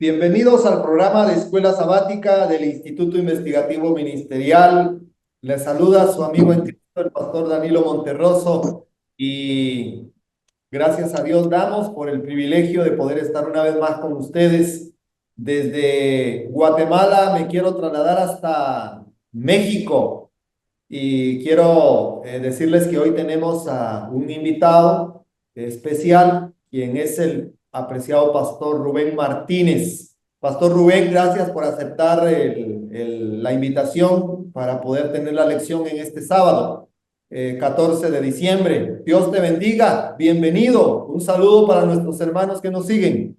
Bienvenidos al programa de Escuela Sabática del Instituto Investigativo Ministerial. Les saluda su amigo en Cristo, el pastor Danilo Monterroso, y gracias a Dios damos por el privilegio de poder estar una vez más con ustedes. Desde Guatemala me quiero trasladar hasta México y quiero decirles que hoy tenemos a un invitado especial, quien es el apreciado pastor Rubén Martínez. Pastor Rubén, gracias por aceptar la invitación para poder tener la lección en este sábado, 14 de diciembre. Dios te bendiga, bienvenido. Un saludo para nuestros hermanos que nos siguen.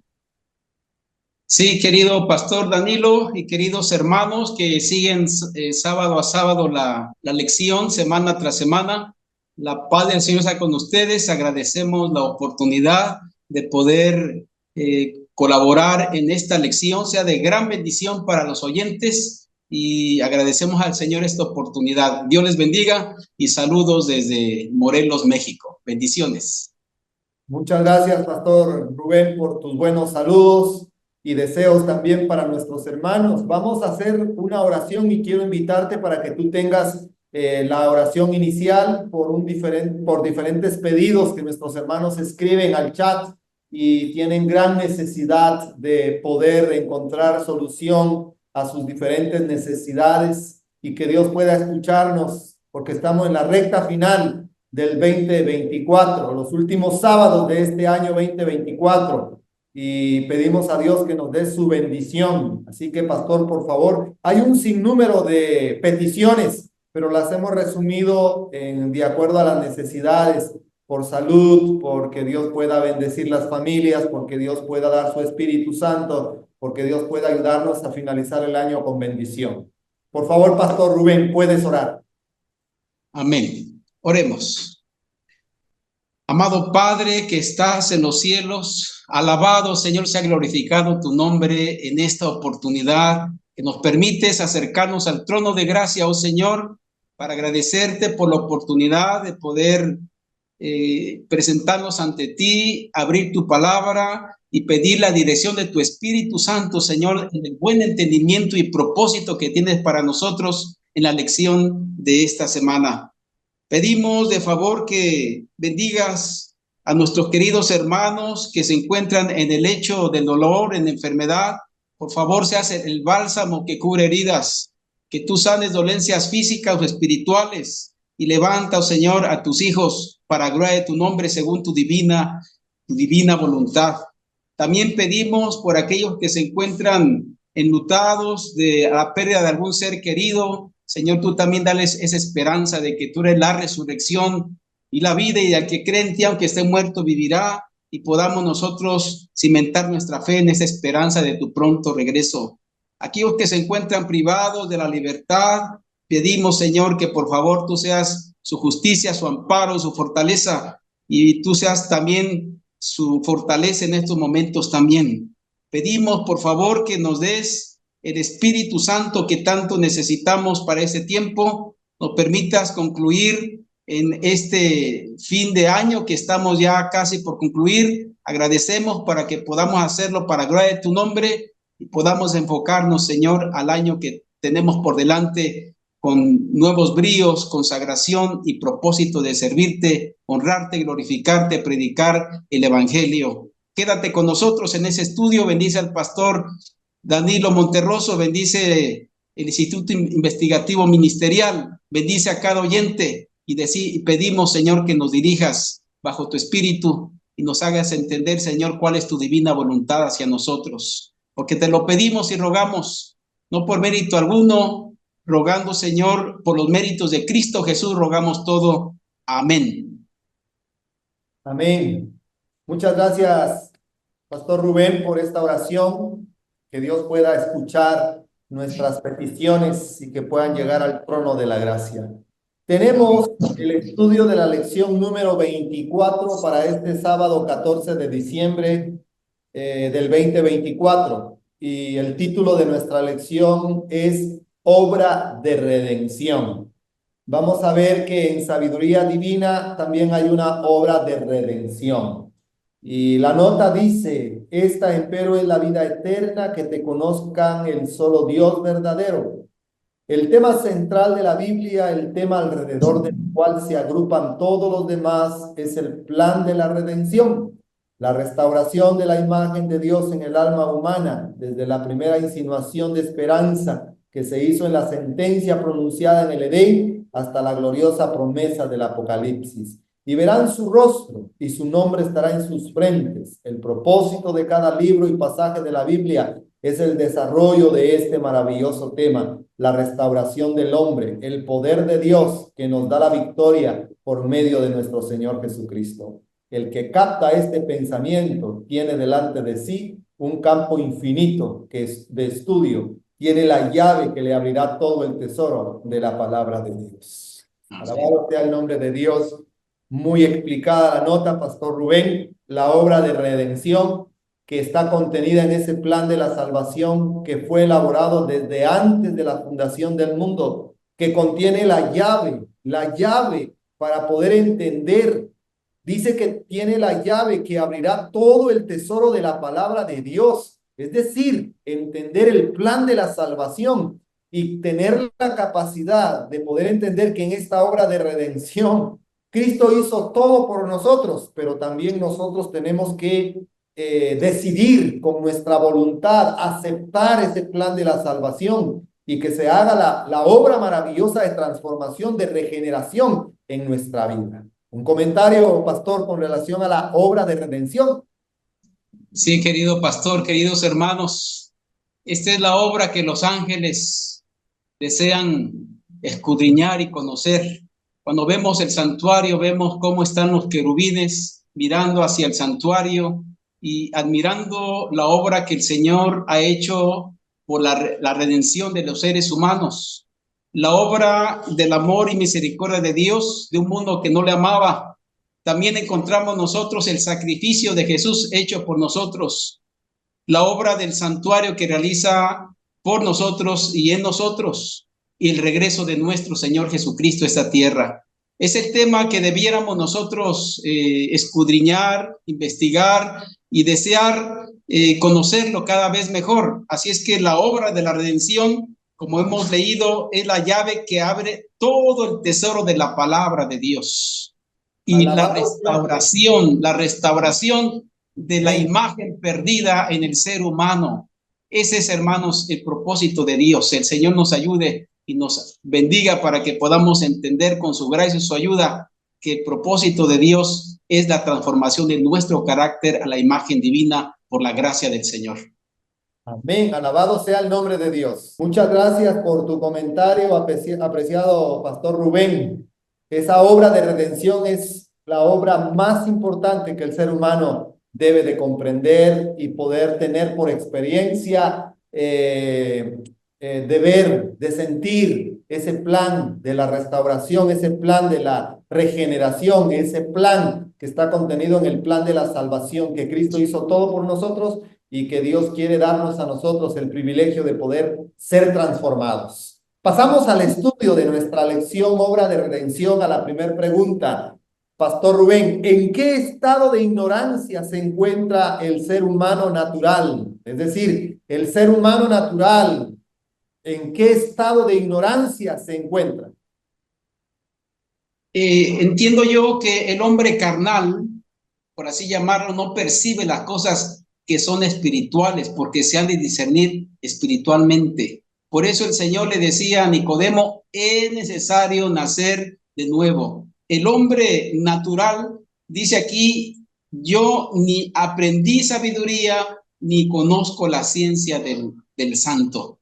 Sí, querido pastor Danilo y queridos hermanos que siguen sábado a sábado la lección, semana tras semana. La paz del Señor está con ustedes. Agradecemos la oportunidad de poder colaborar en esta lección. Sea de gran bendición para los oyentes y agradecemos al Señor esta oportunidad. Dios les bendiga y saludos desde Morelos, México. Bendiciones. Muchas gracias, Pastor Rubén, por tus buenos saludos y deseos también para nuestros hermanos. Vamos a hacer una oración y quiero invitarte para que tú tengas la oración inicial por diferentes pedidos que nuestros hermanos escriben al chat y tienen gran necesidad de poder encontrar solución a sus diferentes necesidades y que Dios pueda escucharnos porque estamos en la recta final del 2024, los últimos sábados de este año 2024, y pedimos a Dios que nos dé su bendición. Así que, pastor, por favor, hay un sinnúmero de peticiones, pero las hemos resumido de acuerdo a las necesidades, por salud, porque Dios pueda bendecir las familias, porque Dios pueda dar su Espíritu Santo, porque Dios pueda ayudarnos a finalizar el año con bendición. Por favor, pastor Rubén, puedes orar. Amén. Oremos. Amado Padre que estás en los cielos, alabado Señor, sea glorificado tu nombre en esta oportunidad que nos permites acercarnos al trono de gracia, oh Señor, para agradecerte por la oportunidad de poder presentarnos ante ti, abrir tu palabra y pedir la dirección de tu Espíritu Santo, Señor, en el buen entendimiento y propósito que tienes para nosotros en la lección de esta semana. Pedimos de favor que bendigas a nuestros queridos hermanos que se encuentran en el lecho del dolor, en enfermedad. Por favor, seas el bálsamo que cubre heridas, que tú sanes dolencias físicas o espirituales y levanta, oh Señor, a tus hijos para gloria de tu nombre según tu divina voluntad. También pedimos por aquellos que se encuentran enlutados de la pérdida de algún ser querido. Señor, tú también dales esa esperanza de que tú eres la resurrección y la vida, y al que cree en ti, aunque esté muerto, vivirá, y podamos nosotros cimentar nuestra fe en esa esperanza de tu pronto regreso. Aquellos que se encuentran privados de la libertad, pedimos, Señor, que por favor tú seas su justicia, su amparo, su fortaleza, y tú seas también su fortaleza en estos momentos también. Pedimos, por favor, que nos des el Espíritu Santo que tanto necesitamos para ese tiempo, nos permitas concluir en este fin de año que estamos ya casi por concluir. Agradecemos para que podamos hacerlo para gloria de tu nombre y podamos enfocarnos, Señor, al año que tenemos por delante con nuevos bríos, consagración y propósito de servirte, honrarte, glorificarte, predicar el Evangelio. Quédate con nosotros en ese estudio. Bendice al pastor Danilo Monterroso, bendice el Instituto Investigativo Ministerial, bendice a cada oyente y pedimos, Señor, que nos dirijas bajo tu espíritu y nos hagas entender, Señor, cuál es tu divina voluntad hacia nosotros, porque te lo pedimos y rogamos, no por mérito alguno, rogando, Señor, por los méritos de Cristo Jesús, rogamos todo. Amén. Amén. Muchas gracias, Pastor Rubén, por esta oración. Que Dios pueda escuchar nuestras peticiones y que puedan llegar al trono de la gracia. Tenemos el estudio de la lección número 24 para este sábado 14 de diciembre del 2024. Y el título de nuestra lección es Obra de Redención. Vamos a ver que en sabiduría divina también hay una obra de redención. Y la nota dice, esta empero es la vida eterna, que te conozcan el solo Dios verdadero. El tema central de la Biblia, el tema alrededor del cual se agrupan todos los demás, es el plan de la redención, la restauración de la imagen de Dios en el alma humana, desde la primera insinuación de esperanza que se hizo en la sentencia pronunciada en el Edén hasta la gloriosa promesa del Apocalipsis. Y verán su rostro y su nombre estará en sus frentes. El propósito de cada libro y pasaje de la Biblia es el desarrollo de este maravilloso tema, la restauración del hombre, el poder de Dios que nos da la victoria por medio de nuestro Señor Jesucristo. El que capta este pensamiento tiene delante de sí un campo infinito que es de estudio, tiene la llave que le abrirá todo el tesoro de la palabra de Dios. Alabado sea el nombre de Dios. Muy explicada la nota, Pastor Rubén, la obra de redención que está contenida en ese plan de la salvación que fue elaborado desde antes de la fundación del mundo, que contiene la llave para poder entender. Dice que tiene la llave que abrirá todo el tesoro de la palabra de Dios, es decir, entender el plan de la salvación y tener la capacidad de poder entender que en esta obra de redención Cristo hizo todo por nosotros, pero también nosotros tenemos que decidir con nuestra voluntad, aceptar ese plan de la salvación y que se haga la obra maravillosa de transformación, de regeneración en nuestra vida. Un comentario, pastor, con relación a la obra de redención. Sí, querido pastor, queridos hermanos, esta es la obra que los ángeles desean escudriñar y conocer. Cuando vemos el santuario, vemos cómo están los querubines mirando hacia el santuario y admirando la obra que el Señor ha hecho por la redención de los seres humanos, la obra del amor y misericordia de Dios, de un mundo que no le amaba. También encontramos nosotros el sacrificio de Jesús hecho por nosotros, la obra del santuario que realiza por nosotros y en nosotros, y el regreso de nuestro Señor Jesucristo a esta tierra. Es el tema que debiéramos nosotros escudriñar, investigar y desear conocerlo cada vez mejor. Así es que la obra de la redención, como hemos leído, es la llave que abre todo el tesoro de la palabra de Dios. Y la restauración de la imagen perdida en el ser humano. Ese es, hermanos, el propósito de Dios. El Señor nos ayude y nos bendiga para que podamos entender con su gracia y su ayuda que el propósito de Dios es la transformación de nuestro carácter a la imagen divina por la gracia del Señor. Amén. Alabado sea el nombre de Dios. Muchas gracias por tu comentario, apreciado pastor Rubén. Esa obra de redención es la obra más importante que el ser humano debe de comprender y poder tener por experiencia, de ver, de sentir ese plan de la restauración, ese plan de la regeneración, ese plan que está contenido en el plan de la salvación, que Cristo hizo todo por nosotros y que Dios quiere darnos a nosotros el privilegio de poder ser transformados. Pasamos al estudio de nuestra lección Obra de Redención, a la primera pregunta. Pastor Rubén, ¿en qué estado de ignorancia se encuentra el ser humano natural? Es decir, el ser humano natural, ¿en qué estado de ignorancia se encuentra? Entiendo yo que el hombre carnal, por así llamarlo, no percibe las cosas que son espirituales, porque se han de discernir espiritualmente. Por eso el Señor le decía a Nicodemo, es necesario nacer de nuevo. El hombre natural, dice aquí, yo ni aprendí sabiduría, ni conozco la ciencia del santo.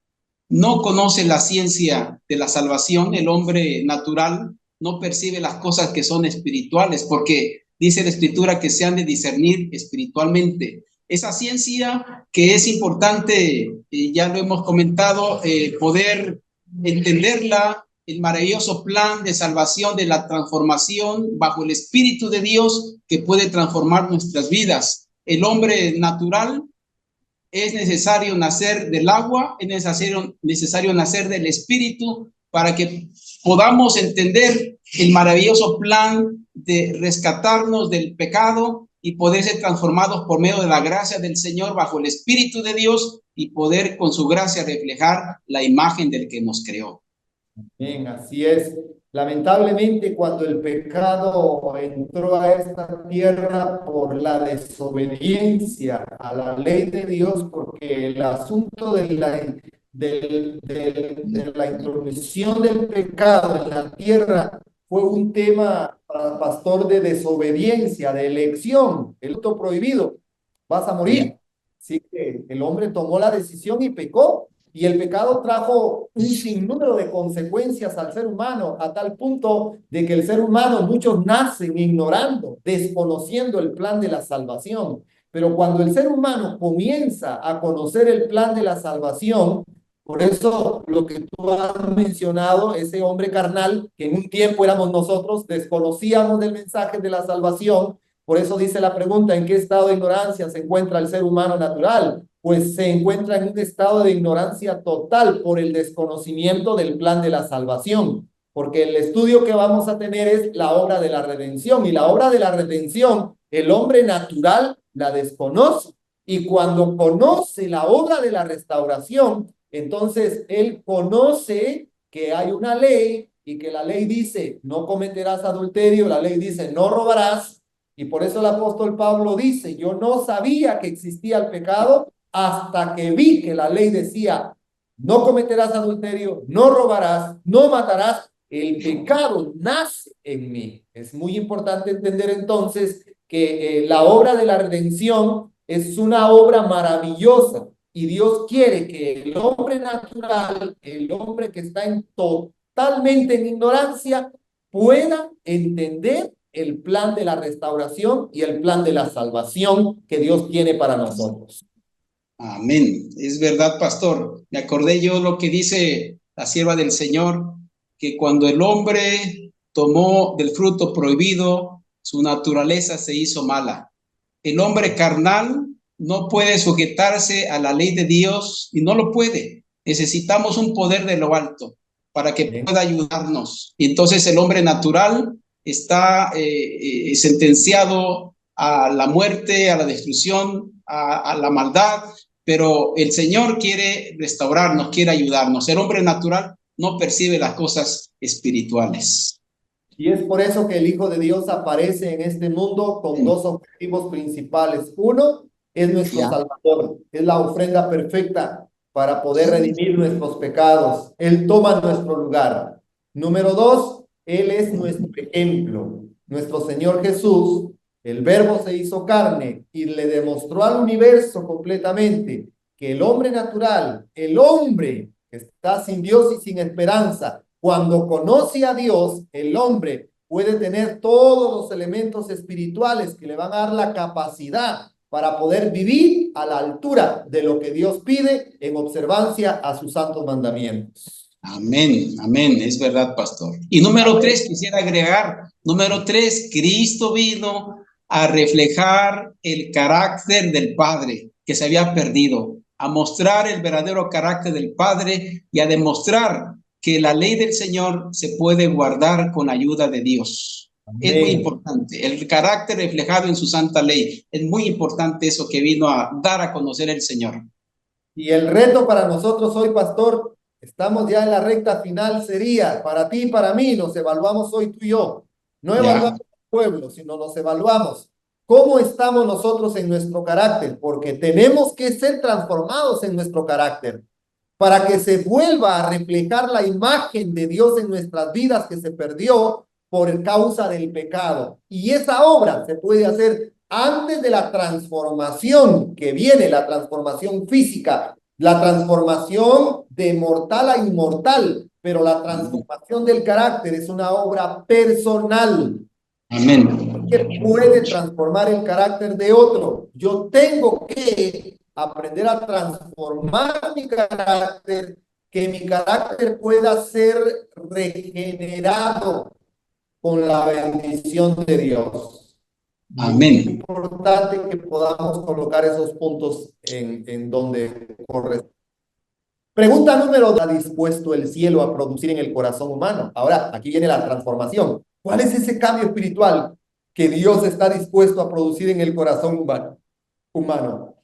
No conoce la ciencia de la salvación, el hombre natural no percibe las cosas que son espirituales, porque dice la Escritura que se han de discernir espiritualmente. Esa ciencia que es importante, ya lo hemos comentado, poder entenderla, el maravilloso plan de salvación, de la transformación bajo el Espíritu de Dios que puede transformar nuestras vidas. El hombre natural es necesario nacer del agua, es necesario nacer del Espíritu para que podamos entender el maravilloso plan de rescatarnos del pecado y poder ser transformados por medio de la gracia del Señor bajo el Espíritu de Dios y poder con su gracia reflejar la imagen del que nos creó. Bien, así es. Lamentablemente, cuando el pecado entró a esta tierra por la desobediencia a la ley de Dios, porque el asunto de la intromisión del pecado en la tierra fue un tema, pastor, de desobediencia, de elección, el voto prohibido, vas a morir. Así que el hombre tomó la decisión y pecó. Y el pecado trajo un sinnúmero de consecuencias al ser humano, a tal punto de que el ser humano, muchos nacen ignorando, desconociendo el plan de la salvación. Pero cuando el ser humano comienza a conocer el plan de la salvación, por eso lo que tú has mencionado, ese hombre carnal, que en un tiempo éramos nosotros, desconocíamos del mensaje de la salvación. Por eso dice la pregunta, ¿en qué estado de ignorancia se encuentra el ser humano natural? Pues se encuentra en un estado de ignorancia total por el desconocimiento del plan de la salvación, porque el estudio que vamos a tener es la obra de la redención, y la obra de la redención, el hombre natural la desconoce, y cuando conoce la obra de la restauración, entonces él conoce que hay una ley, y que la ley dice, no cometerás adulterio, la ley dice, no robarás, y por eso el apóstol Pablo dice, yo no sabía que existía el pecado, hasta que vi que la ley decía, no cometerás adulterio, no robarás, no matarás. El pecado nace en mí. Es muy importante entender entonces que la obra de la redención es una obra maravillosa, y Dios quiere que el hombre natural, el hombre que está totalmente en ignorancia, pueda entender el plan de la restauración y el plan de la salvación que Dios tiene para nosotros. Amén. Es verdad, pastor. Me acordé yo lo que dice la sierva del Señor, que cuando el hombre tomó del fruto prohibido, su naturaleza se hizo mala. El hombre carnal no puede sujetarse a la ley de Dios y no lo puede. Necesitamos un poder de lo alto para que pueda ayudarnos. Y entonces el hombre natural está sentenciado a la muerte, a la destrucción, a la maldad, pero el Señor quiere restaurarnos, quiere ayudarnos. El hombre natural no percibe las cosas espirituales. Y es por eso que el Hijo de Dios aparece en este mundo con dos objetivos principales. Uno es nuestro Salvador, es la ofrenda perfecta para poder redimir nuestros pecados. Él toma nuestro lugar. Número dos, Él es nuestro ejemplo. Nuestro Señor Jesús, el Verbo se hizo carne y le demostró al universo completamente que el hombre natural, el hombre que está sin Dios y sin esperanza, cuando conoce a Dios, el hombre puede tener todos los elementos espirituales que le van a dar la capacidad para poder vivir a la altura de lo que Dios pide en observancia a sus santos mandamientos. Amén, amén, es verdad, pastor. Y número 3, quisiera agregar, número 3, Cristo vino a reflejar el carácter del Padre que se había perdido, a mostrar el verdadero carácter del Padre y a demostrar que la ley del Señor se puede guardar con ayuda de Dios. Amén. Es muy importante, el carácter reflejado en su santa ley. Es muy importante eso que vino a dar a conocer el Señor. Y el reto para nosotros hoy, pastor, estamos ya en la recta final, sería para ti y para mí, nos evaluamos hoy tú y yo. No evaluamos al pueblo, sino nos evaluamos. ¿Cómo estamos nosotros en nuestro carácter? Porque tenemos que ser transformados en nuestro carácter para que se vuelva a reflejar la imagen de Dios en nuestras vidas que se perdió por causa del pecado. Y esa obra se puede hacer antes de la transformación que viene, la transformación física, la transformación de mortal a inmortal, pero la transformación del carácter es una obra personal. Amén. Que puede transformar el carácter de otro. Yo tengo que aprender a transformar mi carácter, que mi carácter pueda ser regenerado con la bendición de Dios. Amén. Es importante que podamos colocar esos puntos en donde corresponde. Pregunta número 2. ¿Ha dispuesto el cielo a producir en el corazón humano? Ahora, aquí viene la transformación. ¿Cuál es ese cambio espiritual que Dios está dispuesto a producir en el corazón humano.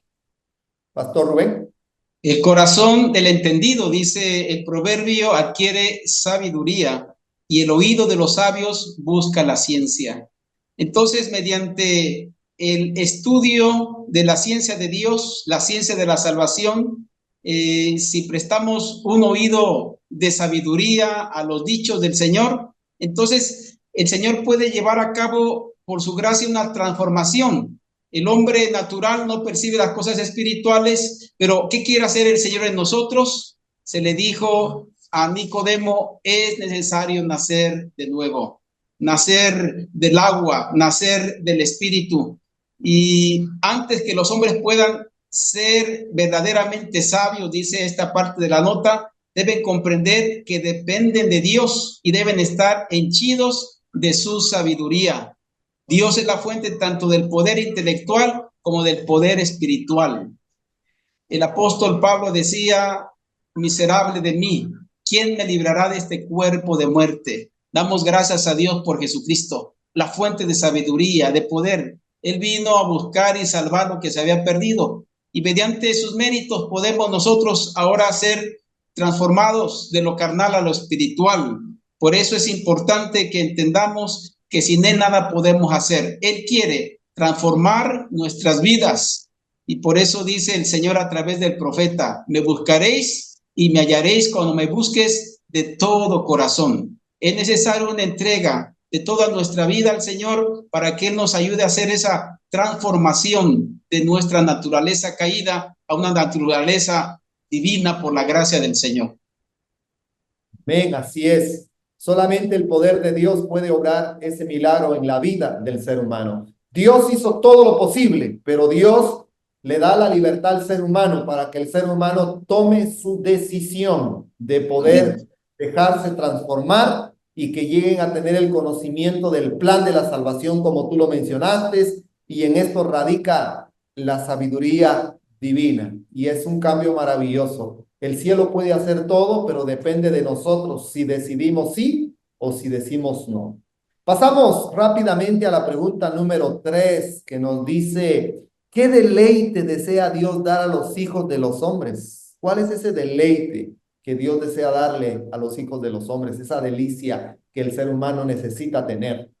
Pastor Rubén. El corazón del entendido, dice el proverbio, adquiere sabiduría y el oído de los sabios busca la ciencia. Entonces, mediante el estudio de la ciencia de Dios, la ciencia de la salvación, si prestamos un oído de sabiduría a los dichos del Señor, entonces el Señor puede llevar a cabo por su gracia una transformación. El hombre natural no percibe las cosas espirituales, pero ¿qué quiere hacer el Señor en nosotros? Se le dijo a Nicodemo, es necesario nacer de nuevo, nacer del agua, nacer del espíritu. Y antes que los hombres puedan ser verdaderamente sabios, dice esta parte de la nota, deben comprender que dependen de Dios y deben estar henchidos de su sabiduría. Dios es la fuente tanto del poder intelectual como del poder espiritual. El apóstol Pablo decía, miserable de mí, ¿quién me librará de este cuerpo de muerte? Damos gracias a Dios por Jesucristo, la fuente de sabiduría, de poder. Él vino a buscar y salvar lo que se había perdido. Y mediante sus méritos podemos nosotros ahora ser transformados de lo carnal a lo espiritual. Por eso es importante que entendamos que sin Él nada podemos hacer. Él quiere transformar nuestras vidas. Y por eso dice el Señor a través del profeta, me buscaréis y me hallaréis cuando me busques de todo corazón. Es necesaria una entrega de toda nuestra vida al Señor para que Él nos ayude a hacer esa transformación de nuestra naturaleza caída a una naturaleza divina por la gracia del Señor. Amén, así es. Solamente el poder de Dios puede obrar ese milagro en la vida del ser humano. Dios hizo todo lo posible, pero Dios le da la libertad al ser humano para que el ser humano tome su decisión de poder dejarse transformar y que lleguen a tener el conocimiento del plan de la salvación, como tú lo mencionaste, y en esto radica la sabiduría divina, y es un cambio maravilloso. El cielo puede hacer todo, pero depende de nosotros si decidimos sí o si decimos no. Pasamos rápidamente a la pregunta número 3, que nos dice, ¿qué deleite desea Dios dar a los hijos de los hombres? ¿Cuál es ese deleite que Dios desea darle a los hijos de los hombres? Esa delicia que el ser humano necesita tener.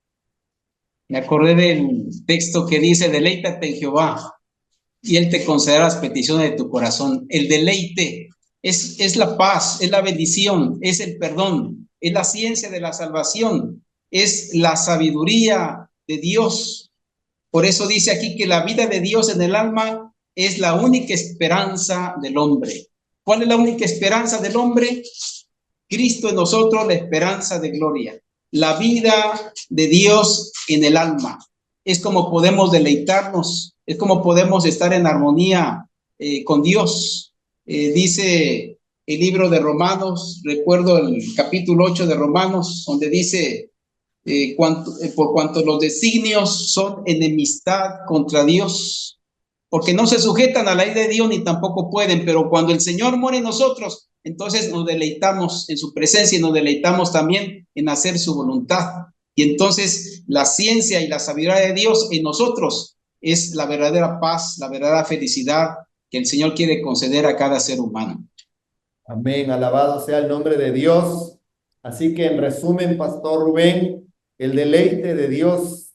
Me acordé del texto que dice, deleítate en Jehová y Él te concederá las peticiones de tu corazón. El deleite es la paz, es la bendición, es el perdón, es la ciencia de la salvación, es la sabiduría de Dios. Por eso dice aquí que la vida de Dios en el alma es la única esperanza del hombre. ¿Cuál es la única esperanza del hombre? Cristo en nosotros, la esperanza de gloria. La vida de Dios en el alma. Es como podemos deleitarnos, es como podemos estar en armonía con Dios. Dice el libro de Romanos, recuerdo el capítulo 8 de Romanos, donde dice, por cuanto los designios son enemistad contra Dios, porque no se sujetan a la ley de Dios ni tampoco pueden, pero cuando el Señor muere en nosotros, entonces nos deleitamos en su presencia y nos deleitamos también en hacer su voluntad. Y entonces la ciencia y la sabiduría de Dios en nosotros es la verdadera paz, la verdadera felicidad que el Señor quiere conceder a cada ser humano. Amén, alabado sea el nombre de Dios. Así que en resumen, Pastor Rubén, el deleite de Dios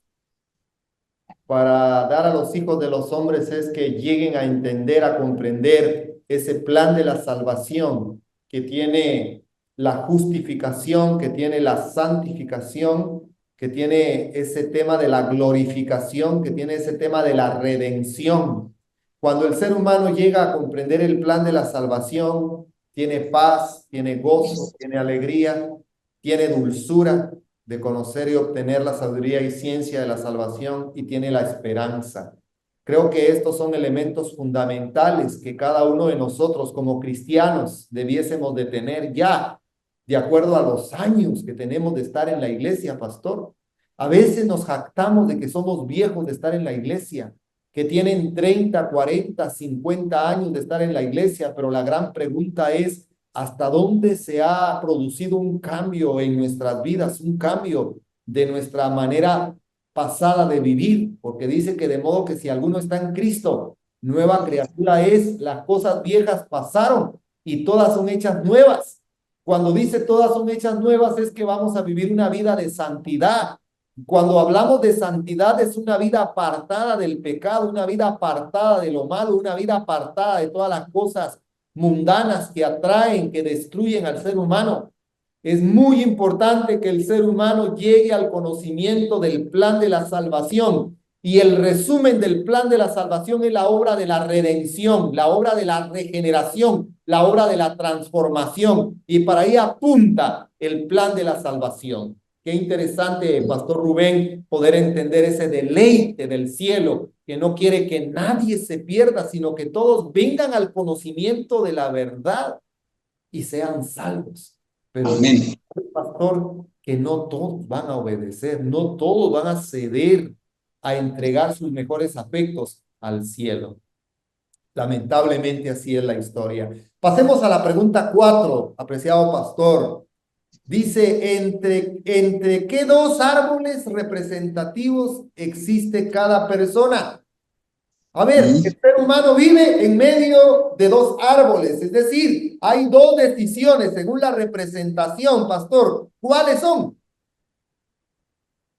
para dar a los hijos de los hombres es que lleguen a entender, a comprender ese plan de la salvación que tiene la justificación, que tiene la santificación, que tiene ese tema de la glorificación, que tiene ese tema de la redención. Cuando el ser humano llega a comprender el plan de la salvación, tiene paz, tiene gozo, tiene alegría, tiene dulzura de conocer y obtener la sabiduría y ciencia de la salvación y tiene la esperanza. Creo que estos son elementos fundamentales que cada uno de nosotros como cristianos debiésemos de tener ya, de acuerdo a los años que tenemos de estar en la iglesia, pastor. A veces nos jactamos de que somos viejos de estar en la iglesia, que tienen 30, 40, 50 años de estar en la iglesia, pero la gran pregunta es, ¿hasta dónde se ha producido un cambio en nuestras vidas, un cambio de nuestra manera pasada de vivir, porque dice que de modo que si alguno está en Cristo, nueva criatura es, las cosas viejas pasaron y todas son hechas nuevas. Cuando dice todas son hechas nuevas es que vamos a vivir una vida de santidad. Cuando hablamos de santidad es una vida apartada del pecado, una vida apartada de lo malo, una vida apartada de todas las cosas mundanas que atraen, que destruyen al ser humano. Es muy importante que el ser humano llegue al conocimiento del plan de la salvación. Y el resumen del plan de la salvación es la obra de la redención, la obra de la regeneración, la obra de la transformación. Y para ahí apunta el plan de la salvación. Qué interesante, Pastor Rubén, poder entender ese deleite del cielo, que no quiere que nadie se pierda, sino que todos vengan al conocimiento de la verdad y sean salvos. Pero Amén. pastor, que no todos van a obedecer, no todos van a ceder a entregar sus mejores afectos al cielo. Lamentablemente así es la historia. Pasemos a la pregunta 4, apreciado pastor. Dice, ¿entre qué dos árboles representativos existe cada persona? A ver, el ser humano vive en medio de dos árboles, es decir, hay dos decisiones según la representación, pastor. ¿Cuáles son?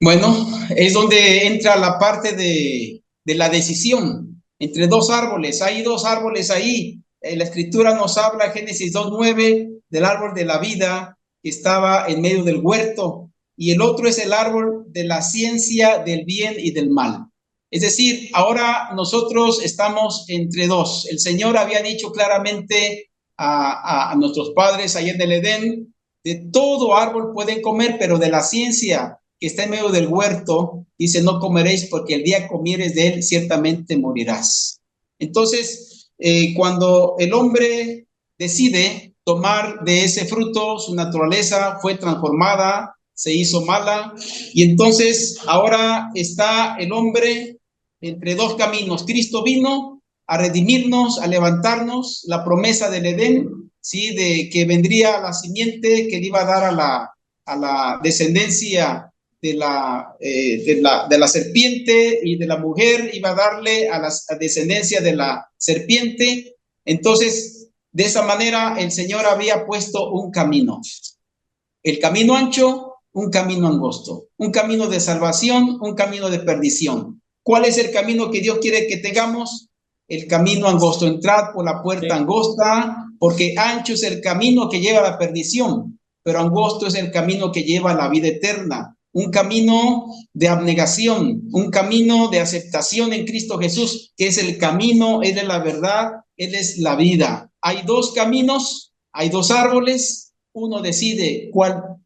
Bueno, es donde entra la parte de la decisión entre dos árboles. Hay dos árboles ahí. La escritura nos habla, Génesis 2:9, del árbol de la vida que estaba en medio del huerto, y el otro es el árbol de la ciencia del bien y del mal. Es decir, ahora nosotros estamos entre dos. El Señor había dicho claramente a nuestros padres allá en el Edén, de todo árbol pueden comer, pero de la ciencia que está en medio del huerto, dice, no comeréis porque el día comieres de él, ciertamente morirás. Entonces, cuando el hombre decide tomar de ese fruto, su naturaleza fue transformada, se hizo mala, y entonces ahora está el hombre entre dos caminos. Cristo vino a redimirnos, a levantarnos, la promesa del Edén, ¿sí? De que vendría la simiente que le iba a dar a la descendencia de la serpiente, y de la mujer iba a darle a la descendencia de la serpiente. Entonces, de esa manera el Señor había puesto un camino. El camino ancho, un camino angosto. Un camino de salvación, un camino de perdición. ¿Cuál es el camino que Dios quiere que tengamos? El camino angosto. Entrad por la puerta angosta, porque ancho es el camino que lleva a la perdición, pero angosto es el camino que lleva a la vida eterna. Un camino de abnegación, un camino de aceptación en Cristo Jesús, que es el camino, Él es la verdad, Él es la vida. Hay dos caminos, hay dos árboles, uno decide cuál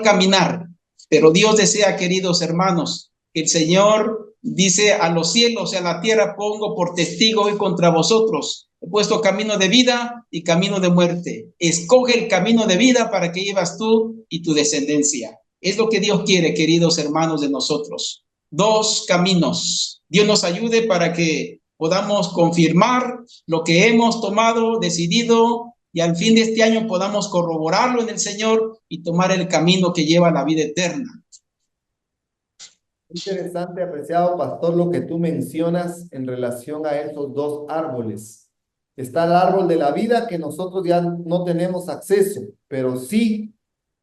caminar, pero Dios desea, queridos hermanos, que el Señor dice: a los cielos y a la tierra pongo por testigo hoy contra vosotros. He puesto camino de vida y camino de muerte. Escoge el camino de vida para que llevas tú y tu descendencia. Es lo que Dios quiere, queridos hermanos, de nosotros. Dos caminos. Dios nos ayude para que podamos confirmar lo que hemos tomado, decidido, y al fin de este año podamos corroborarlo en el Señor y tomar el camino que lleva a la vida eterna. Interesante, apreciado pastor, lo que tú mencionas en relación a esos dos árboles. Está el árbol de la vida, que nosotros ya no tenemos acceso, pero sí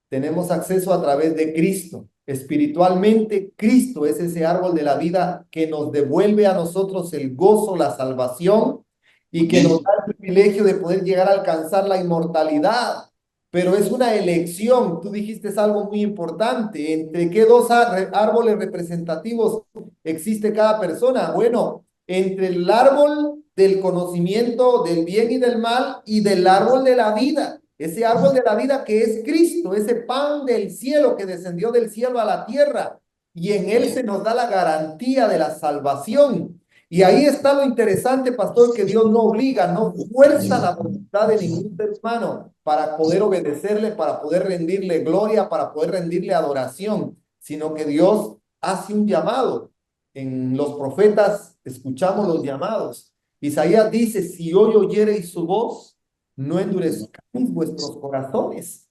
tenemos acceso a través de Cristo. Espiritualmente, Cristo es ese árbol de la vida que nos devuelve a nosotros el gozo, la salvación, y que nos da el privilegio de poder llegar a alcanzar la inmortalidad. Pero es una elección. Tú dijiste algo muy importante. ¿Entre qué dos árboles representativos existe cada persona? Bueno, entre el árbol del conocimiento del bien y del mal y del árbol de la vida. Ese árbol de la vida que es Cristo, ese pan del cielo que descendió del cielo a la tierra. Y en él se nos da la garantía de la salvación. Y ahí está lo interesante, pastor, que Dios no obliga, no fuerza la voluntad de ningún ser humano para poder obedecerle, para poder rendirle gloria, para poder rendirle adoración, sino que Dios hace un llamado. En los profetas escuchamos los llamados. Isaías dice: si hoy oyereis su voz, no endurezcáis vuestros corazones.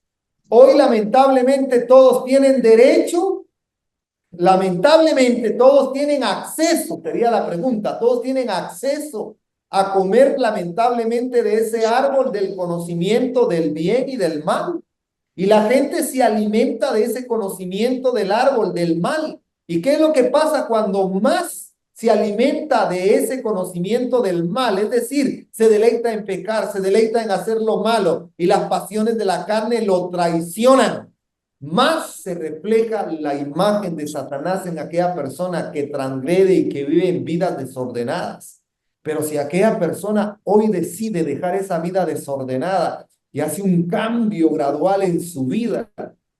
Hoy lamentablemente todos tienen derecho Lamentablemente todos tienen acceso, sería la pregunta, todos tienen acceso a comer lamentablemente de ese árbol del conocimiento del bien y del mal. Y la gente se alimenta de ese conocimiento del árbol del mal. ¿Y qué es lo que pasa cuando más se alimenta de ese conocimiento del mal? Es decir, se deleita en pecar, se deleita en hacer lo malo y las pasiones de la carne lo traicionan. Más se refleja la imagen de Satanás en aquella persona que transgrede y que vive en vidas desordenadas. Pero si aquella persona hoy decide dejar esa vida desordenada y hace un cambio gradual en su vida,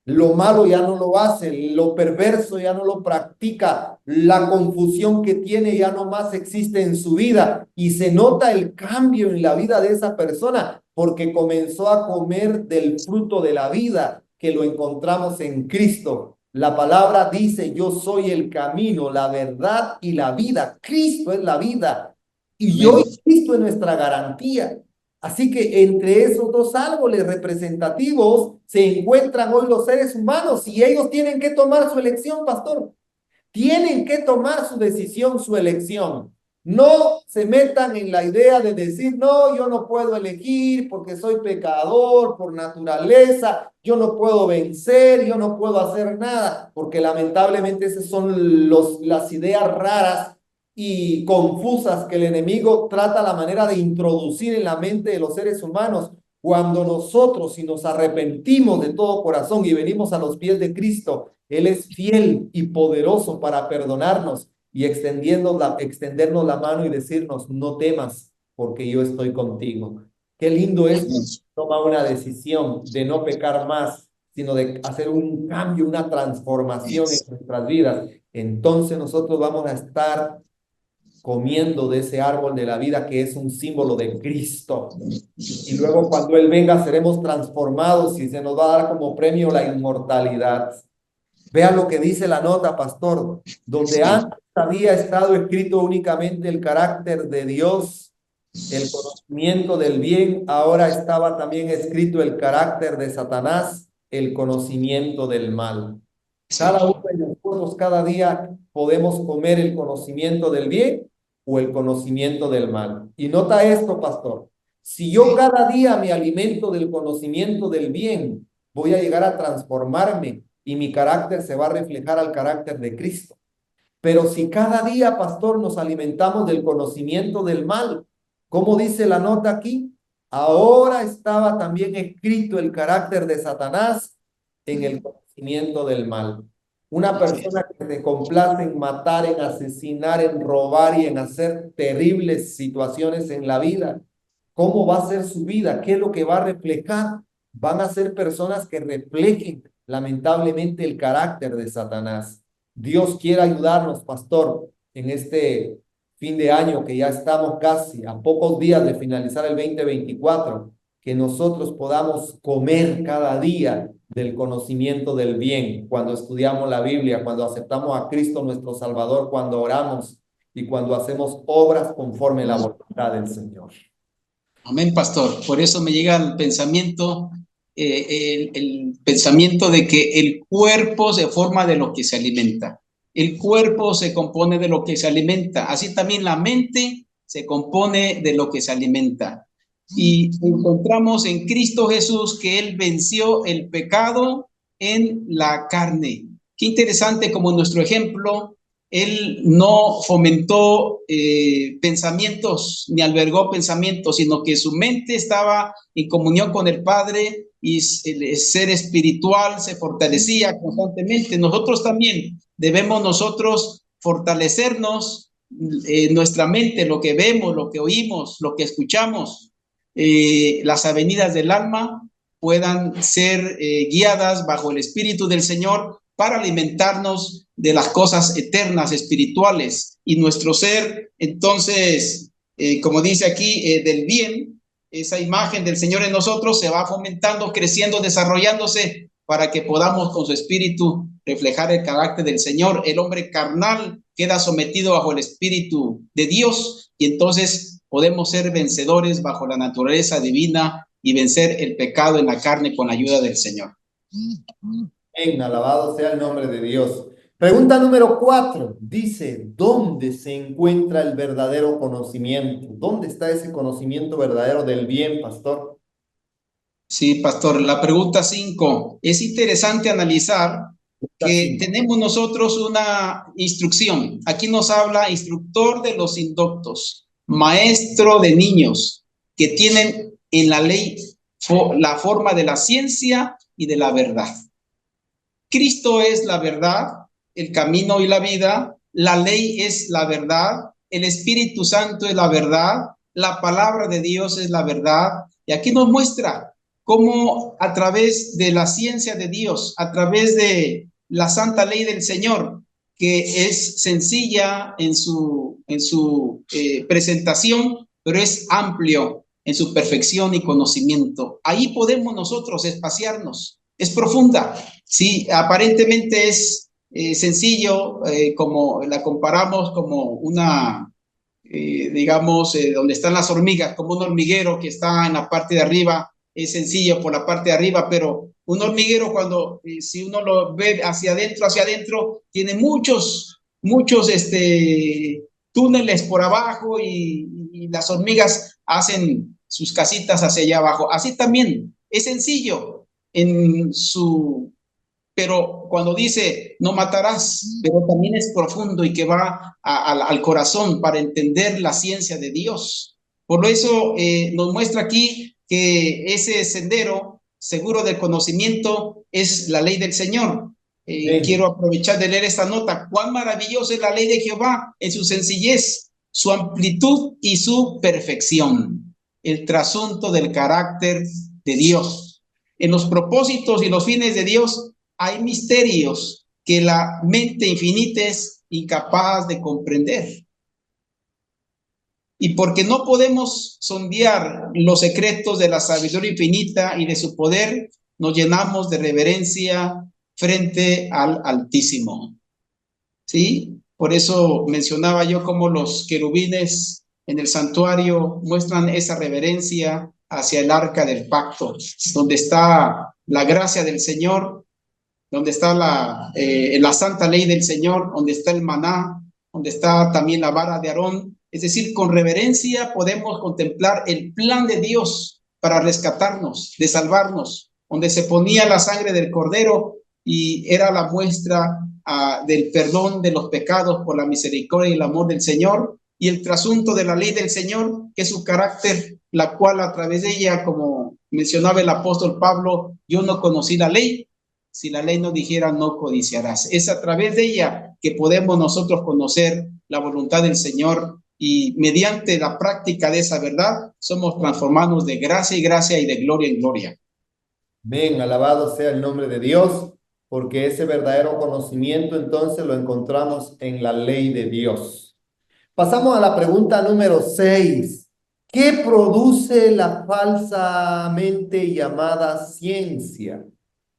lo malo ya no lo hace, lo perverso ya no lo practica, la confusión que tiene ya no más existe en su vida y se nota el cambio en la vida de esa persona porque comenzó a comer del fruto de la vida que lo encontramos en Cristo. La palabra dice, yo soy el camino, la verdad y la vida. Cristo es la vida y Amén. hoy Cristo es nuestra garantía. Así que entre esos dos árboles representativos se encuentran hoy los seres humanos y ellos tienen que tomar su elección, pastor. Tienen que tomar su decisión, su elección. No se metan en la idea de decir, no, yo no puedo elegir porque soy pecador por naturaleza, yo no puedo vencer, yo no puedo hacer nada, porque lamentablemente esas son las ideas raras y confusas que el enemigo trata la manera de introducir en la mente de los seres humanos. Cuando nosotros, si nos arrepentimos de todo corazón y venimos a los pies de Cristo, Él es fiel y poderoso para perdonarnos y extendernos la mano y decirnos, no temas, porque yo estoy contigo. Qué lindo es tomar una decisión de no pecar más, sino de hacer un cambio, una transformación en nuestras vidas. Entonces nosotros vamos a estar comiendo de ese árbol de la vida que es un símbolo de Cristo. Y luego cuando Él venga seremos transformados y se nos va a dar como premio la inmortalidad. Vean lo que dice la nota, pastor, donde antes había estado escrito únicamente el carácter de Dios, el conocimiento del bien, ahora estaba también escrito el carácter de Satanás, el conocimiento del mal. Cada uno de nosotros cada día podemos comer el conocimiento del bien o el conocimiento del mal. Y nota esto, pastor. Si yo cada día me alimento del conocimiento del bien, voy a llegar a transformarme y mi carácter se va a reflejar al carácter de Cristo. Pero si cada día, pastor, nos alimentamos del conocimiento del mal, ¿cómo dice la nota aquí? Ahora estaba también escrito el carácter de Satanás en el conocimiento del mal. Una persona que se complace en matar, en asesinar, en robar y en hacer terribles situaciones en la vida. ¿Cómo va a ser su vida? ¿Qué es lo que va a reflejar? Van a ser personas que reflejen lamentablemente el carácter de Satanás. Dios quiere ayudarnos, pastor, en este fin de año que ya estamos casi a pocos días de finalizar el 2024, que nosotros podamos comer cada día del conocimiento del bien, cuando estudiamos la Biblia, cuando aceptamos a Cristo nuestro Salvador, cuando oramos y cuando hacemos obras conforme a la voluntad del Señor. Amén, pastor. Por eso me llega el pensamiento, el pensamiento de que el cuerpo se forma de lo que se alimenta. El cuerpo se compone de lo que se alimenta. Así también la mente se compone de lo que se alimenta. Y encontramos en Cristo Jesús que Él venció el pecado en la carne. Qué interesante como nuestro ejemplo. Él no fomentó pensamientos ni albergó pensamientos, sino que su mente estaba en comunión con el Padre y el ser espiritual se fortalecía constantemente. Nosotros también debemos nosotros fortalecernos nuestra mente, lo que vemos, lo que oímos, lo que escuchamos, las avenidas del alma puedan ser guiadas bajo el Espíritu del Señor para alimentarnos de las cosas eternas, espirituales, y nuestro ser, entonces, como dice aquí, del bien, esa imagen del Señor en nosotros se va fomentando, creciendo, desarrollándose, para que podamos con su espíritu reflejar el carácter del Señor. El hombre carnal queda sometido bajo el Espíritu de Dios, y entonces podemos ser vencedores bajo la naturaleza divina y vencer el pecado en la carne con la ayuda del Señor. Amén, alabado sea el nombre de Dios. Pregunta número 4. Dice, ¿dónde se encuentra el verdadero conocimiento? ¿Dónde está ese conocimiento verdadero del bien, pastor? Sí, pastor. La pregunta 5. Es interesante analizar Pregunta que 5. tenemos nosotros una instrucción. Aquí nos habla instructor de los indoctos, maestro de niños, que tienen en la ley la forma de la ciencia y de la verdad. Cristo es la verdad, el camino y la vida, la ley es la verdad, el Espíritu Santo es la verdad, la palabra de Dios es la verdad. Y aquí nos muestra cómo a través de la ciencia de Dios, a través de la santa ley del Señor, que es sencilla en su presentación, pero es amplio en su perfección y conocimiento. Ahí podemos nosotros espaciarnos. Es profunda. Sí, aparentemente es sencillo, como la comparamos como una, digamos, donde están las hormigas, como un hormiguero que está en la parte de arriba, es sencillo por la parte de arriba, pero un hormiguero cuando, si uno lo ve hacia adentro, tiene muchos túneles por abajo y las hormigas hacen sus casitas hacia allá abajo. Así también es sencillo en su, pero cuando dice no matarás, pero también es profundo y que va al corazón para entender la ciencia de Dios. Por eso nos muestra aquí que ese sendero seguro del conocimiento es la ley del Señor. Quiero Amén. aprovechar de leer esta nota. Cuán maravillosa es la ley de Jehová en su sencillez, su amplitud y su perfección. El trasunto del carácter de Dios. En los propósitos y los fines de Dios hay misterios que la mente infinita es incapaz de comprender. Y porque no podemos sondear los secretos de la sabiduría infinita y de su poder, nos llenamos de reverencia frente al Altísimo. ¿Sí? Por eso mencionaba yo cómo los querubines en el santuario muestran esa reverencia hacia el arca del pacto, donde está la gracia del Señor, donde está la santa ley del Señor, donde está el maná, donde está también la vara de Aarón. Es decir, con reverencia podemos contemplar el plan de Dios para rescatarnos, de salvarnos, donde se ponía la sangre del cordero y era la muestra del perdón de los pecados por la misericordia y el amor del Señor, y el trasunto de la ley del Señor, que es su carácter, la cual a través de ella, como mencionaba el apóstol Pablo, yo no conocí la ley, si la ley no dijera no codiciarás. Es a través de ella que podemos nosotros conocer la voluntad del Señor y mediante la práctica de esa verdad somos transformados de gracia y gracia y de gloria en gloria. Ven, alabado sea el nombre de Dios, porque ese verdadero conocimiento entonces lo encontramos en la ley de Dios. Pasamos a la pregunta número 6. ¿Qué produce la falsamente llamada ciencia?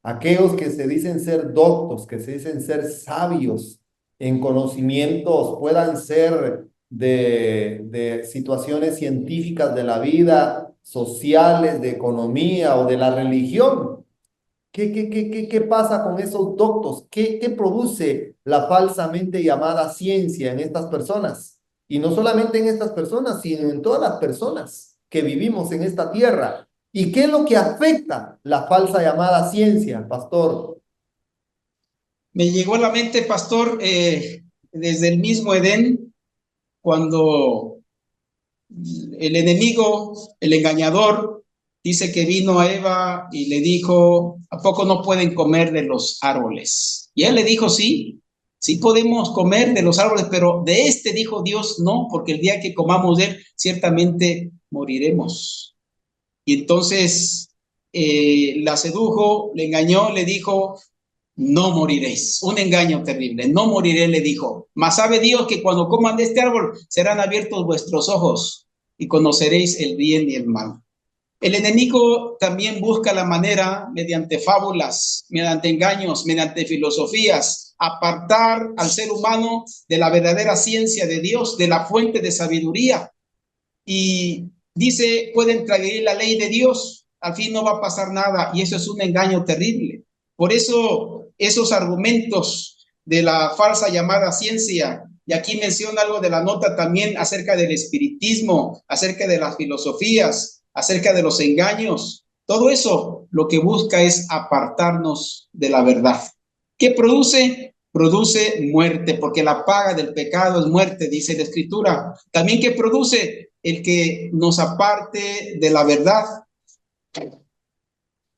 Aquellos que se dicen ser doctos, que se dicen ser sabios en conocimientos, puedan ser de situaciones científicas de la vida, sociales, de economía o de la religión. ¿Qué pasa con esos doctos? ¿Qué produce la falsamente llamada ciencia en estas personas? Y no solamente en estas personas, sino en todas las personas que vivimos en esta tierra. ¿Y qué es lo que afecta la falsa llamada ciencia, pastor? Me llegó a la mente, pastor, desde el mismo Edén, cuando el enemigo, el engañador, dice que vino a Eva y le dijo, ¿a poco no pueden comer de los árboles? Y él le dijo, sí, sí podemos comer de los árboles, pero de este dijo Dios, no, porque el día que comamos de él, ciertamente moriremos. Y entonces la sedujo, le engañó, le dijo, no moriréis. Un engaño terrible. No moriré, le dijo. Mas sabe Dios que cuando coman de este árbol serán abiertos vuestros ojos y conoceréis el bien y el mal. El enemigo también busca la manera, mediante fábulas, mediante engaños, mediante filosofías, apartar al ser humano de la verdadera ciencia de Dios, de la fuente de sabiduría. Y dice, pueden transgredir la ley de Dios, al fin no va a pasar nada, y eso es un engaño terrible. Por eso esos argumentos de la falsa llamada ciencia. Y aquí menciona algo de la nota también acerca del espiritismo, acerca de las filosofías, acerca de los engaños. Todo eso lo que busca es apartarnos de la verdad. ¿Qué produce? Produce muerte, porque la paga del pecado es muerte, dice la Escritura. También, ¿qué produce? El que nos aparte de la verdad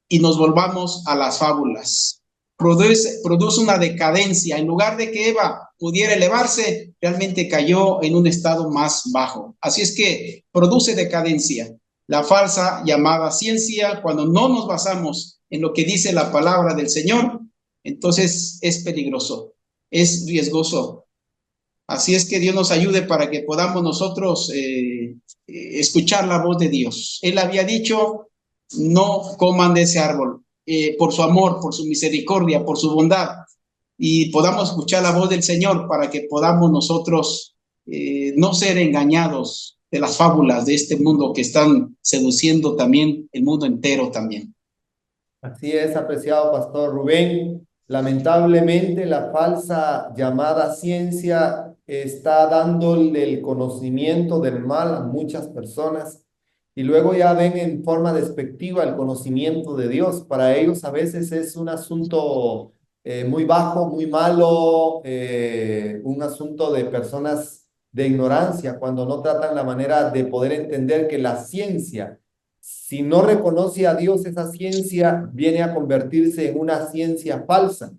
y nos volvamos a las fábulas. Produce una decadencia. En lugar de que Eva pudiera elevarse, realmente cayó en un estado más bajo. Así es que produce decadencia. La falsa llamada ciencia, cuando no nos basamos en lo que dice la palabra del Señor, entonces es peligroso, es riesgoso. Así es que Dios nos ayude para que podamos nosotros escuchar la voz de Dios. Él había dicho, no coman de ese árbol, por su amor, por su misericordia, por su bondad, y podamos escuchar la voz del Señor para que podamos nosotros no ser engañados de las fábulas de este mundo que están seduciendo también el mundo entero también. Así es, apreciado pastor Rubén. Lamentablemente, la falsa llamada ciencia está dándole el conocimiento del mal a muchas personas y luego ya ven en forma despectiva el conocimiento de Dios. Para ellos a veces es un asunto muy bajo, muy malo, un asunto de personas de ignorancia, cuando no tratan la manera de poder entender que la ciencia, si no reconoce a Dios, esa ciencia viene a convertirse en una ciencia falsa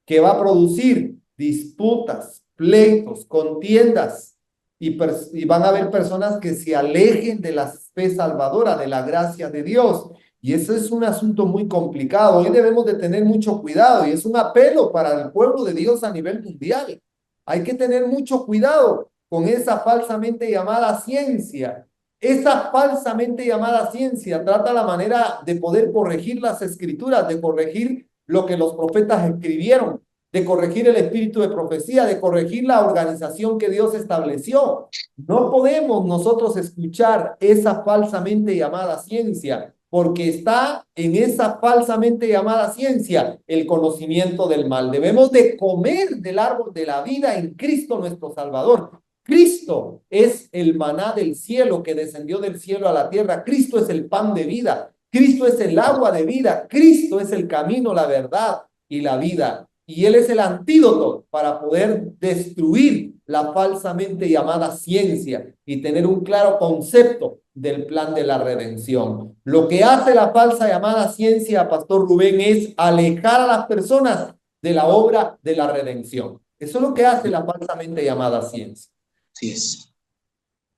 que va a producir disputas, pleitos, contiendas y van a haber personas que se alejen de la fe salvadora, de la gracia de Dios. Y eso es un asunto muy complicado. Hoy debemos de tener mucho cuidado y es un apelo para el pueblo de Dios a nivel mundial. Hay que tener mucho cuidado con esa falsamente llamada ciencia. Esa falsamente llamada ciencia trata la manera de poder corregir las escrituras, de corregir lo que los profetas escribieron, de corregir el espíritu de profecía, de corregir la organización que Dios estableció. No podemos nosotros escuchar esa falsamente llamada ciencia, porque está en esa falsamente llamada ciencia el conocimiento del mal. Debemos de comer del árbol de la vida en Cristo nuestro Salvador. Cristo es el maná del cielo que descendió del cielo a la tierra. Cristo es el pan de vida. Cristo es el agua de vida. Cristo es el camino, la verdad y la vida. Y Él es el antídoto para poder destruir la falsamente llamada ciencia y tener un claro concepto del plan de la redención. Lo que hace la falsa llamada ciencia, Pastor Rubén, es alejar a las personas de la obra de la redención. Eso es lo que hace la falsamente llamada ciencia. Así es.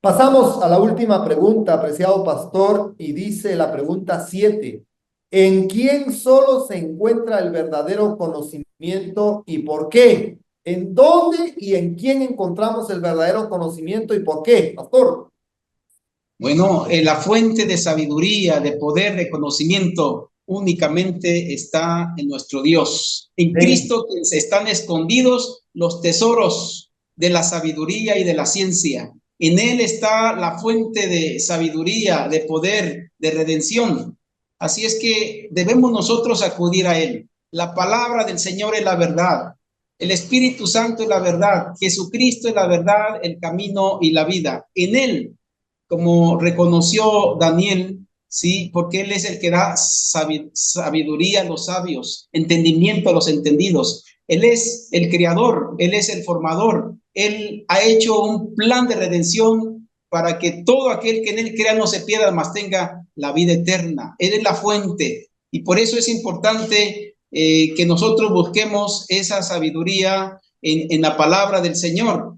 Pasamos a la última pregunta, apreciado pastor, y dice la pregunta 7. ¿En quién solo se encuentra el verdadero conocimiento y por qué? ¿En dónde y en quién encontramos el verdadero conocimiento y por qué, pastor? Bueno, la fuente de sabiduría, de poder, de conocimiento únicamente está en nuestro Dios. En Cristo están escondidos los tesoros de la sabiduría y de la ciencia. En Él está la fuente de sabiduría, de poder, de redención. Así es que debemos nosotros acudir a Él. La palabra del Señor es la verdad. El Espíritu Santo es la verdad. Jesucristo es la verdad, el camino y la vida. En Él, como reconoció Daniel, sí, porque Él es el que da sabiduría a los sabios, entendimiento a los entendidos. Él es el creador, Él es el formador. Él ha hecho un plan de redención para que todo aquel que en Él crea no se pierda, mas tenga la vida eterna. Él es la fuente y por eso es importante que nosotros busquemos esa sabiduría en la palabra del Señor.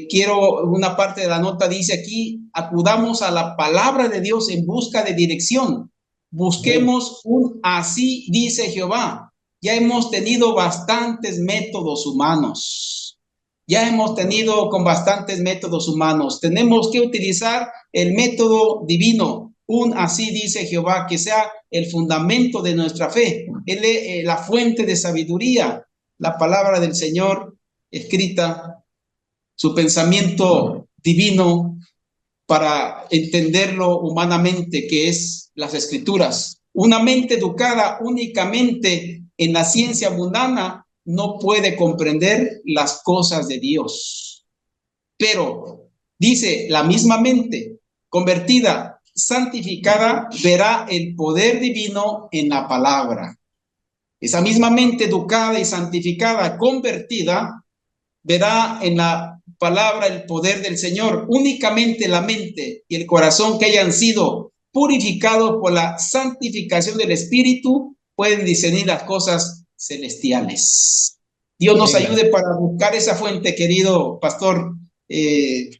Quiero, una parte de la nota dice aquí, acudamos a la palabra de Dios en busca de dirección. Busquemos un así dice Jehová. Ya hemos tenido bastantes métodos humanos. Ya hemos tenido con bastantes métodos humanos. Tenemos que utilizar el método divino. Un así dice Jehová, que sea el fundamento de nuestra fe. Él es la fuente de sabiduría. La palabra del Señor escrita, su pensamiento divino para entenderlo humanamente, que es las escrituras. Una mente educada únicamente en la ciencia mundana no puede comprender las cosas de Dios. Pero dice, la misma mente convertida, santificada, verá el poder divino en la palabra. Esa misma mente educada y santificada, convertida, verá en la palabra el poder del Señor. Únicamente la mente y el corazón que hayan sido purificados por la santificación del Espíritu pueden discernir las cosas celestiales. Dios nos Venga. ayude para buscar esa fuente, querido pastor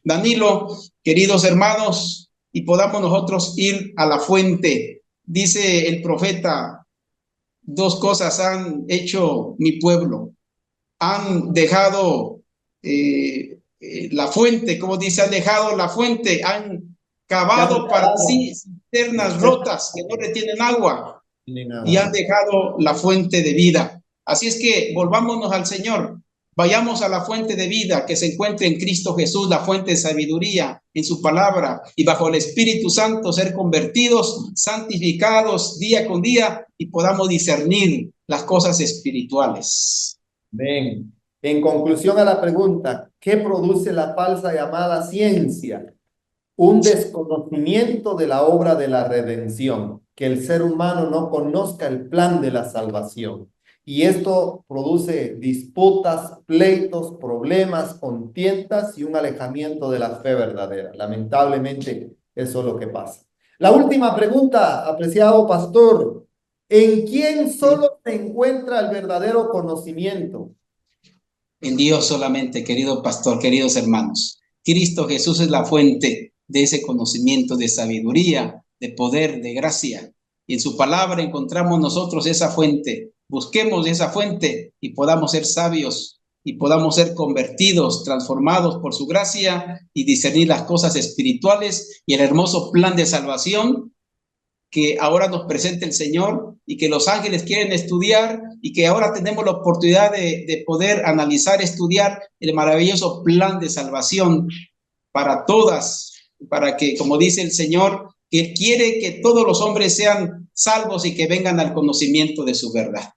Danilo, queridos hermanos, y podamos nosotros ir a la fuente. Dice el profeta, dos cosas han hecho mi pueblo. Han dejado la fuente, como dice, han dejado la fuente, han cavado para sí cisternas rotas que no retienen agua y han dejado la fuente de vida. Así es que volvámonos al Señor, vayamos a la fuente de vida que se encuentra en Cristo Jesús, la fuente de sabiduría en su palabra, y bajo el Espíritu Santo ser convertidos, santificados día con día y podamos discernir las cosas espirituales. Ven. En conclusión a la pregunta, ¿qué produce la falsa llamada ciencia? Un desconocimiento de la obra de la redención, que el ser humano no conozca el plan de la salvación. Y esto produce disputas, pleitos, problemas, contiendas y un alejamiento de la fe verdadera. Lamentablemente, eso es lo que pasa. La última pregunta, apreciado pastor. ¿En quién solo se encuentra el verdadero conocimiento? En Dios solamente, querido pastor, queridos hermanos. Cristo Jesús es la fuente de ese conocimiento, de sabiduría, de poder, de gracia. Y en su palabra encontramos nosotros esa fuente. Busquemos esa fuente y podamos ser sabios y podamos ser convertidos, transformados por su gracia y discernir las cosas espirituales y el hermoso plan de salvación que ahora nos presenta el Señor y que los ángeles quieren estudiar y que ahora tenemos la oportunidad de poder analizar, estudiar el maravilloso plan de salvación para todas, para que, como dice el Señor, que quiere que todos los hombres sean salvos y que vengan al conocimiento de su verdad.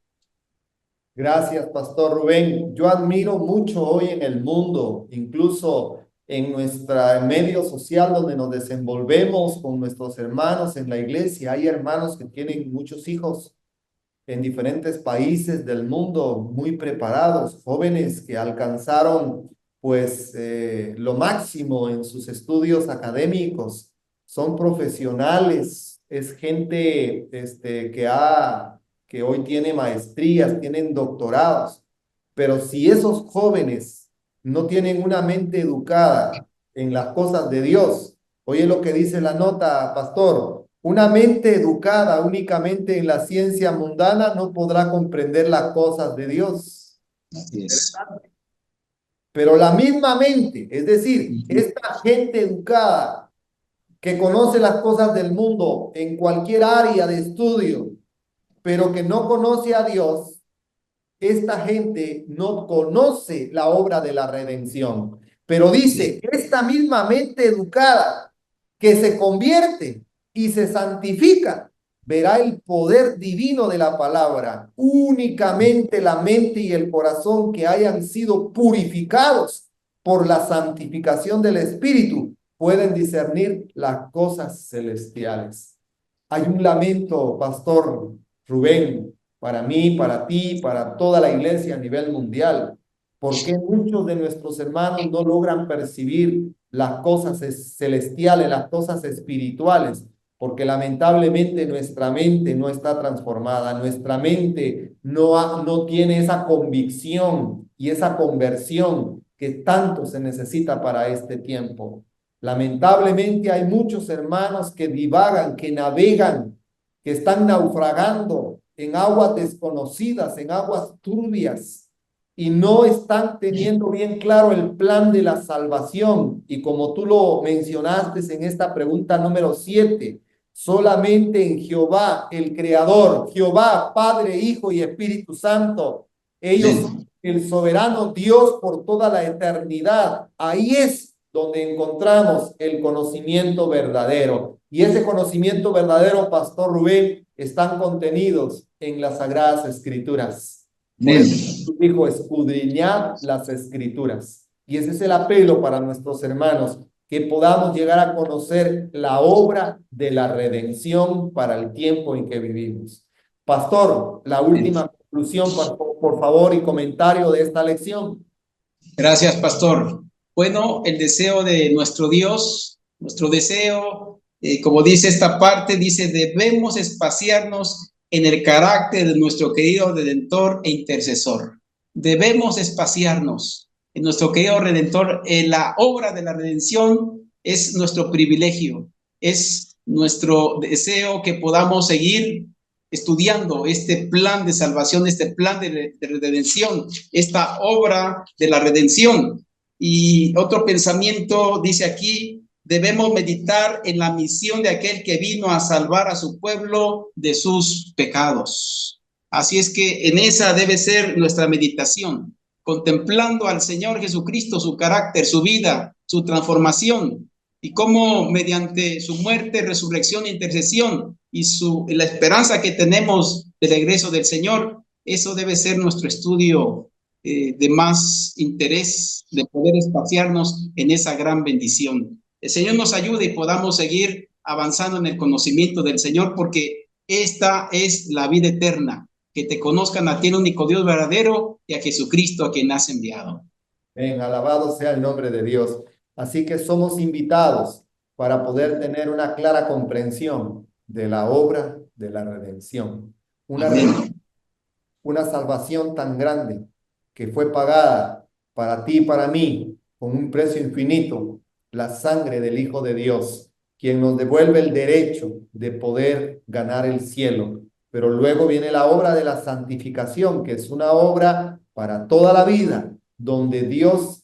Gracias, Pastor Rubén. Yo admiro mucho hoy en el mundo, incluso en nuestro medio social donde nos desenvolvemos con nuestros hermanos en la iglesia. Hay hermanos que tienen muchos hijos en diferentes países del mundo, muy preparados, jóvenes que alcanzaron pues lo máximo en sus estudios académicos. Son profesionales, es gente que hoy tiene maestrías, tienen doctorados, pero si esos jóvenes no tienen una mente educada en las cosas de Dios, oye lo que dice la nota, pastor, una mente educada únicamente en la ciencia mundana no podrá comprender las cosas de Dios. Así es. Pero la misma mente, es decir, esta gente educada que conoce las cosas del mundo en cualquier área de estudio, pero que no conoce a Dios, esta gente no conoce la obra de la redención. Pero dice, esta misma mente educada que se convierte y se santifica, verá el poder divino de la palabra. Únicamente la mente y el corazón que hayan sido purificados por la santificación del Espíritu pueden discernir las cosas celestiales. Hay un lamento, Pastor Rubén, para mí, para ti, para toda la iglesia a nivel mundial. ¿Por qué muchos de nuestros hermanos no logran percibir las cosas celestiales, las cosas espirituales? Porque lamentablemente nuestra mente no está transformada, nuestra mente no tiene esa convicción y esa conversión que tanto se necesita para este tiempo. Lamentablemente hay muchos hermanos que divagan, que navegan, que están naufragando en aguas desconocidas, en aguas turbias, y no están teniendo bien claro el plan de la salvación. Y como tú lo mencionaste en esta pregunta número 7, solamente en Jehová, el Creador, Jehová, Padre, Hijo y Espíritu Santo, ellos son el soberano Dios por toda la eternidad. Ahí es donde encontramos el conocimiento verdadero. Y ese conocimiento verdadero, Pastor Rubén, están contenidos en las Sagradas Escrituras. Por Amén. eso Jesús dijo, escudriñad las escrituras. Y ese es el apelo para nuestros hermanos, que podamos llegar a conocer la obra de la redención para el tiempo en que vivimos. Pastor, la última conclusión, por favor, y comentario de esta lección. Gracias, pastor. Bueno, el deseo de nuestro Dios, nuestro deseo, como dice esta parte, dice, debemos espaciarnos en el carácter de nuestro querido Redentor e intercesor. Debemos espaciarnos en nuestro querido Redentor. La obra de la redención es nuestro privilegio, es nuestro deseo que podamos seguir estudiando este plan de salvación, este plan de redención, esta obra de la redención. Y otro pensamiento dice aquí, debemos meditar en la misión de aquel que vino a salvar a su pueblo de sus pecados. Así es que en esa debe ser nuestra meditación, contemplando al Señor Jesucristo, su carácter, su vida, su transformación, y cómo mediante su muerte, resurrección e intercesión y la esperanza que tenemos del regreso del Señor, eso debe ser nuestro estudio de más interés, de poder espaciarnos en esa gran bendición. El Señor nos ayude y podamos seguir avanzando en el conocimiento del Señor, porque esta es la vida eterna, que te conozcan a ti, el único Dios verdadero, y a Jesucristo, a quien has enviado. Alabado sea el nombre de Dios. Así que somos invitados para poder tener una clara comprensión de la obra de la redención. Amén. Una salvación tan grande que fue pagada para ti y para mí con un precio infinito, la sangre del Hijo de Dios, quien nos devuelve el derecho de poder ganar el cielo. Pero luego viene la obra de la santificación, que es una obra para toda la vida, donde Dios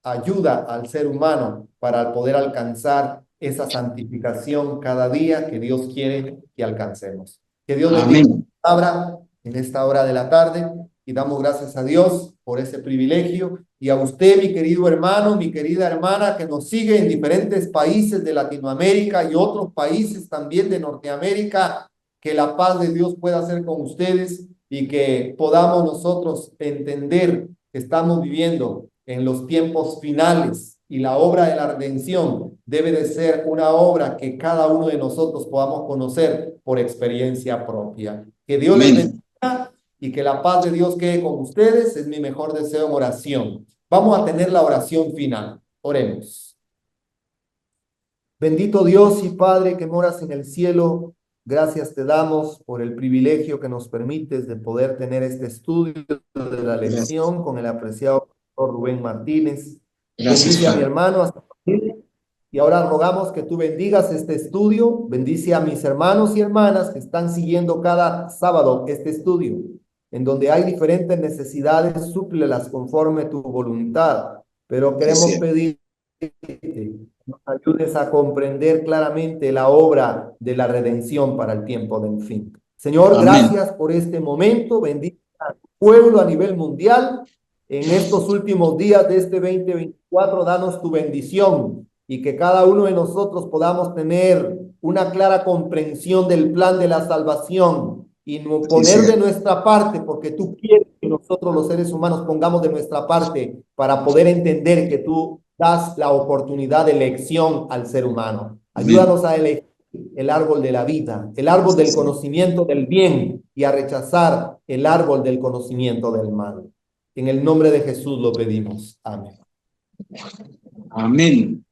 ayuda al ser humano para poder alcanzar esa santificación cada día que Dios quiere que alcancemos. Que Dios bendiga la palabra en esta hora de la tarde y damos gracias a Dios por ese privilegio y a usted, mi querido hermano, mi querida hermana que nos sigue en diferentes países de Latinoamérica y otros países también de Norteamérica, que la paz de Dios pueda ser con ustedes y que podamos nosotros entender que estamos viviendo en los tiempos finales y la obra de la redención debe de ser una obra que cada uno de nosotros podamos conocer por experiencia propia. Que Dios les bendiga y que la paz de Dios quede con ustedes. Es mi mejor deseo en oración. Vamos a tener la oración final. Oremos. Bendito Dios y Padre que moras en el cielo, gracias te damos por el privilegio que nos permites de poder tener este estudio de la lección con el apreciado pastor Rubén Martínez. Bendice a mi hermano, a su familia, y ahora rogamos que tú bendigas este estudio, bendice a mis hermanos y hermanas que están siguiendo cada sábado este estudio, en donde hay diferentes necesidades, súplelas conforme tu voluntad, pero queremos pedir nos ayudes a comprender claramente la obra de la redención para el tiempo del fin. Señor, gracias por este momento, bendice a tu pueblo a nivel mundial. En estos últimos días de este 2024, danos tu bendición y que cada uno de nosotros podamos tener una clara comprensión del plan de la salvación y no poner de nuestra parte, porque tú quieres que nosotros los seres humanos pongamos de nuestra parte para poder entender que tú das la oportunidad de elección al ser humano. Ayúdanos a elegir el árbol de la vida, el árbol del conocimiento del bien y a rechazar el árbol del conocimiento del mal. En el nombre de Jesús lo pedimos. Amén. Amén.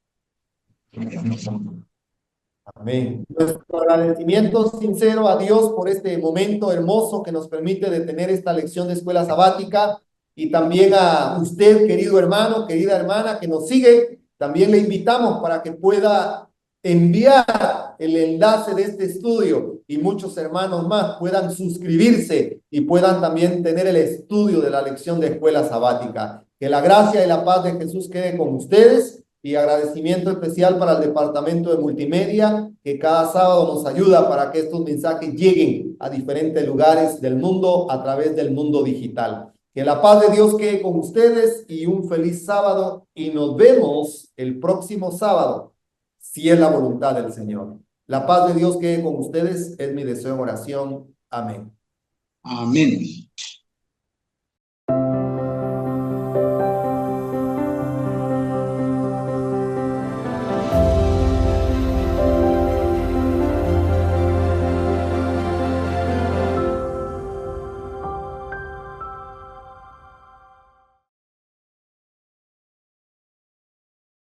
Amén. Nuestro agradecimiento sincero a Dios por este momento hermoso que nos permite de tener esta lección de escuela sabática y también a usted, querido hermano, querida hermana que nos sigue. También le invitamos para que pueda enviar el enlace de este estudio y muchos hermanos más puedan suscribirse y puedan también tener el estudio de la lección de escuela sabática. Que la gracia y la paz de Jesús quede con ustedes. Y agradecimiento especial para el departamento de multimedia que cada sábado nos ayuda para que estos mensajes lleguen a diferentes lugares del mundo a través del mundo digital. Que la paz de Dios quede con ustedes y un feliz sábado y nos vemos el próximo sábado, si es la voluntad del Señor. La paz de Dios quede con ustedes, es mi deseo en oración. Amén. Amén.